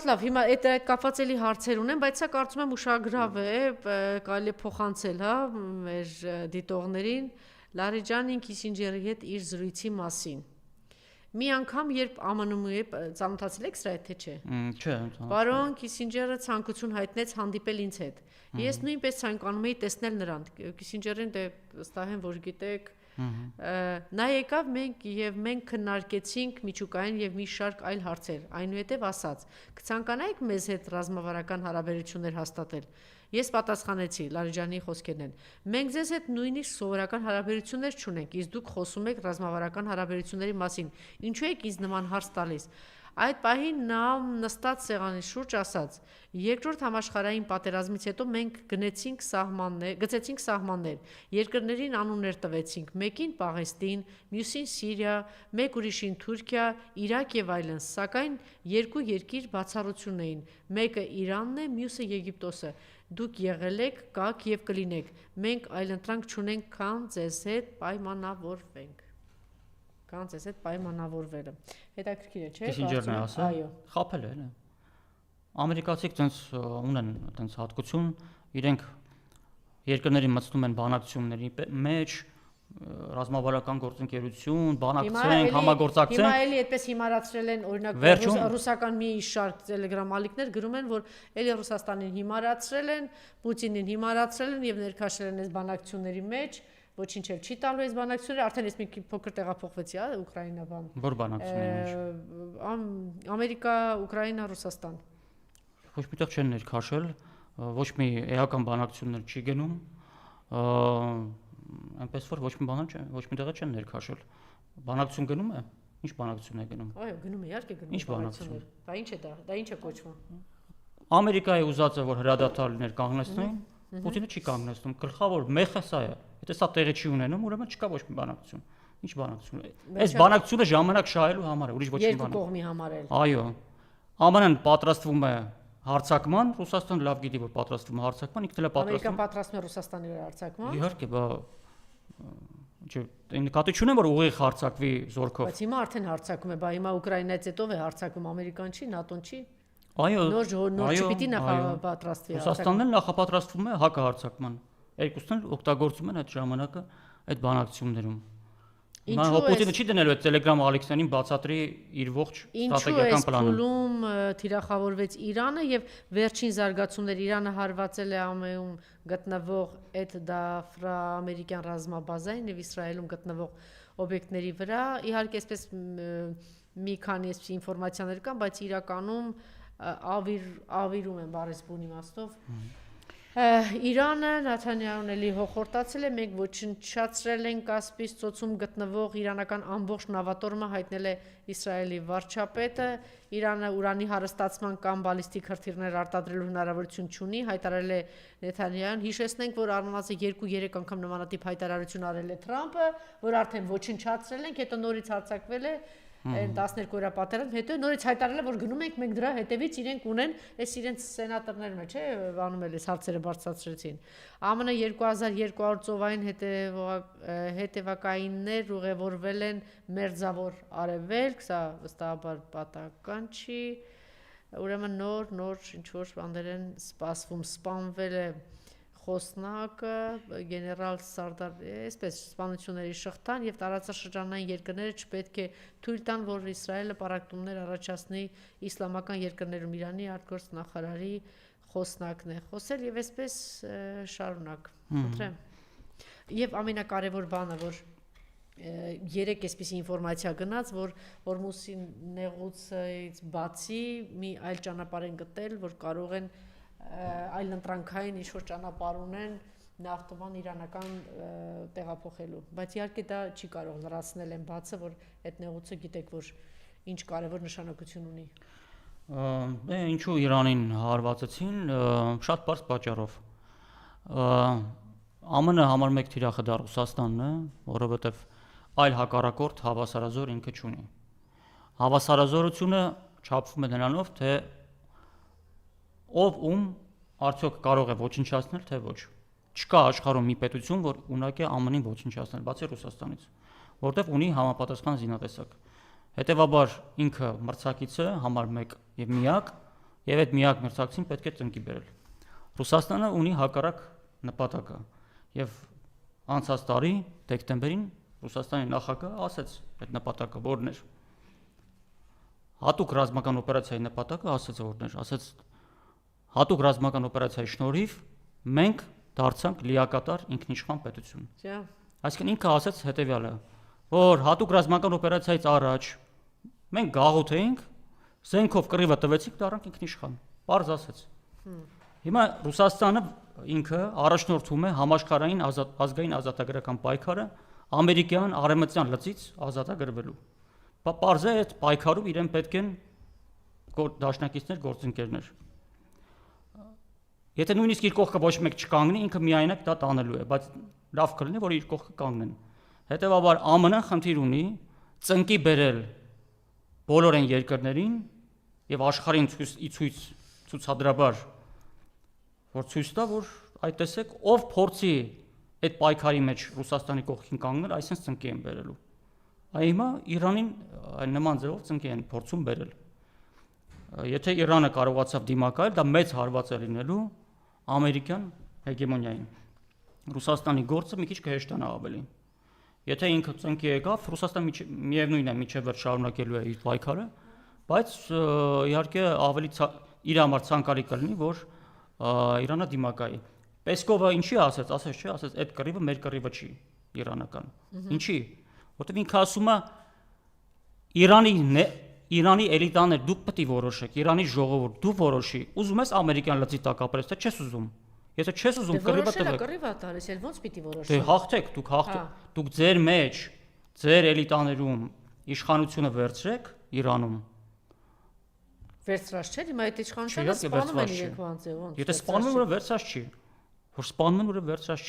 Շատ լավ, հիմա այդ կապված էլի հարցեր ունեմ, բայց սա կարծում եմ ուշագրավ է, կարելի է փոխանցել, հա, մեր դիտողներին Լարիջանին Քիսինջերի հետ իր զրույցի մասին։ Մի անգամ, երբ ԱՄՆ-ի հետ ծանոթացել եք սրա հետ, թե չէ։ Չէ։ Պարոն Քիսինջերը ցանկություն հայտնեց հանդիպել ինձ հետ։ Ես նույնպես ցանկանում էի տեսնել նրան։ Քիսինջերին դե վստահ եմ, որ գիտեք, նա եկավ մենք քննարկեցինք միջուկային եւ մի շարք այլ հարցեր, այնուհետեւ ասաց. «Կցանկանայիք մեզ հետ ռազմավարական հարաբերություններ հաստատել»։ Ես պատասխանեցի, Լարիջանի խոսքերն են. «Մենք ձեզ հետ նույնիսկ սովորական հարաբերություններ չունենք, իսկ դուք խոսում եք ռազմավարական հարաբերությունների մասին։ Ինչու եք ինձ նման հարց տալիս»։ Այդ պահին նա նստած սեղանի շուրջ ասաց. «Երկրորդ համաշխարհային պատերազմից հետո մենք գծեցինք սահմաններ, երկրներին անուններ տվեցինք, մեկին Պաղեստին, մյուսին Սիրիա, մեկ ուրիշին Թուրքիա, Իրաք եւ այլն, սակայն երկու երկիր բացառություն էին, մեկը Իրանն է, մյուսը Եգիպտոսը։ Դուք եղել եք, կաք եւ կլինեք, մենք այլընտրանք չունենք, քան ձեզ հետ պայմանավորվենք»։ Կան ձեզ հետ պայմանավորվելը։ Հետաքրքիր է, չէ՞։ Քիսինջերն է ասել։ Այո։ Խաբել է, էլի։ Ամերիկացիք տենց ունեն տենց հատկություն, իրենք երկրների մտցնում են բանակցությունների մեջ, ռազմավարական գործընկերություն, բանակցենք, համագործակցենք։ Հիմա էլի այդպես հիմարացրել են, օրինակ ռուսական մի շարք տելեգրամ ալիքներ գրում են, որ էլի Ռուսաստանին հիմարացրել են, Պուտինին հիմարացրել են եւ ներքաշել են այս բանակցությունների մեջ։ Ոչինչ էլ չի տալու այս բանակցությունները, արդեն ես մի փոքր տեղափոխվեցի, հա, Ուկրաինա բան։ Որ բանակցությունների մեջ։ Ամերիկա, Ուկրաինա, Ռուսաստան։ Ոչ միտեղ չեն ներքաշել, ոչ մի էական բանակցություններ չի գնում, այնպես որ ոչ մի բան ոչ միտեղ չեն ներքաշել։ Բանակցություն գնում է։ Ինչ բանակցություն է գնում։ Այո, գնում է, իհարկե գնում է։ Ինչ բանակցություն։ Դա ինչ է դա։ Դա ինչ է կոչվում։ Ամերիկայի ուզածը որ հրադադարներ կանգնեցնեն, Պուտինը չի կանգնեցնում, գլխավոր մեխը սա է։ Եթե սա տեղի չի ունենում, ուրեմն չկա ոչ մի բանակցություն։ Ինչ բանակցություն է։ Այս բանակցությունը ժամանակ շահելու համար է, ուրիշ ոչ մի բան։ Երկու կողմի համար էլ։ Այո։ ԱՄՆ-ն պատրաստվում է հարձակման, Ռուսաստանը լավ գիտի, որ պատրաստվում է հարձակման, ինքն էլ է պատրաստվում։ Ամերիկան պատրաստվում է Ռուսաստանի վրա հարձակման։ Իհարկե, բա չէ, նկատի չունեմ, որ ուղիղ հարձակվի զորքով։ Բայց հիմա արդեն հարձակում է, բա հիմա Ուկրաինայից հետո է հարձակում, Ամերիկան չի, ՆԱՏՕ-ն չի։ Այո, նոր չպիտի նախապատրաստվի։ Ռուսաստանն էլ նախապատրաստվում է հակահարձակման։ Երկուսն էլ օգտագործում են այդ ժամանակը այդ բանակցություններում։ Ինչու Պուտինը չի դնելու այդ տելեգրամ ալիքներին բացատրի իր ողջ ստրատեգիական պլանը։ Ինչու է փուլում թիրախավորվեց Իրանը եւ վերջին զարգացումներ Իրանը հարվածել է ԱՄՆ-ում գտնվող այդ դաֆրամերիկյան ռազմաբազային եւ Իսրայելում գտնվող օբյեկտների վրա։ Իհարկե, այսպես մի քանի ինֆորմացիաներ կան, բայց իրականում ավիրում են բառից բուն իմաստով։ Իրանը Նաթանյահուն էլի հոխորտացել է, մենք ոչնչացրել են Կասպից ծոցում գտնվող իրանական ամբողջ նավատորմը, հայտնել է Իսրայելի վարչապետը, Իրանը ուրանի հարստացման կամ բալիստիկ հրթիռներ արտադրելու հնարավորություն չունի, հայտարարել է Նեթանյահուն։ Հիշեցնենք, որ առնվազն 2-3 անգամ նմանատիպ հայտարարություն արել է Թրամփը, որ արդեն ոչնչացրել ենք, հետո նորից հարձակվել է 12 օրյա պատերազմ, հետո նորից հայտարարել է, որ գնում ենք մենք դրա հետևից, իրենք ունեն այս իրենց սենատորները, չէ, անում էլ այս հարցերը բարձրացրեցին։ ԱՄՆ 2200 ծովային հետևակայիններ ուղևորվել են Մերձավոր Արևելք, սա վստահաբար պատահական չի, ուրեմն նոր ինչ-որ բաներ են սպասվում, սպանվել է խոսնակը, գեներալ Սարդար, այսպես սպանությունների շղթան եւ տարածաշրջանային երկրները չպետք է թույլ տան, որ Իսրայելը պարակտումներ առաջացնի իսլամական երկրներում։ Իրանի արտգործ նախարարի խոսնակն է խոսել եւ այսպես շարունակ։ Խնդրեմ։ Եվ ամենակարևոր բանը, որ երեք այսպես ինֆորմացիա գնաց, որ Հորմուզի նեղուցից բացի մի այլ ճանապարհ են գտել, որ կարող են այլ ընտրանքային ինչ-որ ճանապարհ ունեն նավթման իրանական տեղափոխելու, բայց իհարկե դա չի կարող լրացնել այն բացը, որ այդ նեղուցը գիտեք, որ ինչ կարևոր նշանակություն ունի։ Ինչու Իրանին հարվածեցին, շատ բարձ պատճառով։ ԱՄՆ համար մեկ թիրախը դա Ռուսաստանն է, որովհետև այլ հակառակորդ հավասարազոր ինքը չունի։ Հավասարազորությունը չափվում է նրանով, թե ով արդյոք կարող է ոչնչացնել, թե ոչ։ Չկա աշխարհում մի պետություն, որ ունակ է ԱՄՆ-ին ոչնչացնել, բացի Ռուսաստանից, որտեղ ունի համապատասխան զինատեսակ։ Հետևաբար ինքը մրցակից է, համար 1 եւ միակ, եւ այդ միակ մրցակցին պետք է ծնկի բերել։ Ռուսաստանը ունի հակառակ նպատակը եւ անցած տարի դեկտեմբերին Ռուսաստանի նախագահը ասաց այդ նպատակը որն էր։ Հատուկ ռազմական օպերացիայի նպատակը ասաց հատուկ ռազմական օպերացիայի շնորհիվ մենք դարձանք լիակատար ինքնիշխան պետություն։ Այսինքն ինքը ասաց հետեւյալը, որ հատուկ ռազմական օպերացիայից առաջ մենք գաղութ էինք, զենքով կռիվը տվեցինք, դառանք ինքնիշխան։ Պարզ ասաց։ Հիմա Ռուսաստանը ինքը առաջնորդում է համաշխարհային ազգային ազատագրական պայքարը ամերիկյան արևմտյան լծից ազատագրվելու։ Պարզ է այդ պայքարում իրեն պետք են դաշնակիցներ, գործընկերներ։ Եթե նույնիսկ իր կողքը ոչ մեկ չկանգնի, ինքը միայնակ դա տանելու է, բայց լավ կլինի, որ իր կողքը կանգնեն։ Հետևաբար ԱՄՆ-ն խնդիր ունի ծնկի բերել բոլոր այն երկրներին եւ աշխարհին ցուցադրաբար որ ցույց տա, որ այդ տեսեք ով փորձի այդ պայքարի մեջ Ռուսաստանի կողքին կանգնել, այսինքն ծնկի են բերելու։ Այ հիմա Իրանին նման ձևով ծնկի են փորձում բերել։ Եթե Իրանը կարողացավ դիմակայել, դա մեծ հարված է լինելու ամերիկյան հեգեմոնիային։ Ռուսաստանի գործը մի քիչ կհեշտանա ավելի։ Եթե ինքը ծնկի եկավ, Ռուսաստանը միևնույն է միջև վերջ շարունակելու է իր պայքարը, բայց իհարկե ավելի իր համար ցանկալի կլինի, որ Իրանը դիմակայի։ Պեսկովը ինչի ասաց, ասաց այդ կռիվը մեր կռիվը չի իրանական։ Ինչի։ Որտեւ ինքը ասում է Իրանի էլիտաներ դուք պետք է որոշեք, Իրանի ժողովուրդ դու որոշի, ուզում ես ամերիկյան լծի տակ ապրես, թե չես ուզում։ Եթե չես ուզում կռիվը տվեք։ Կռիվը տալիս, էլ ոնց պիտի որոշեք։ Դե հաղթեք, դուք ձեր մեջ, ձեր էլիտաներում իշխանությունը վերցրեք Իրանում։ Վերցրած չէ, հիմա այդ իշխանությունը սպանում են իրենք ոնց է, ոնց։ Եթե սպանում են, վերցրած չի։ Որ սպանում են, վերցրած չի։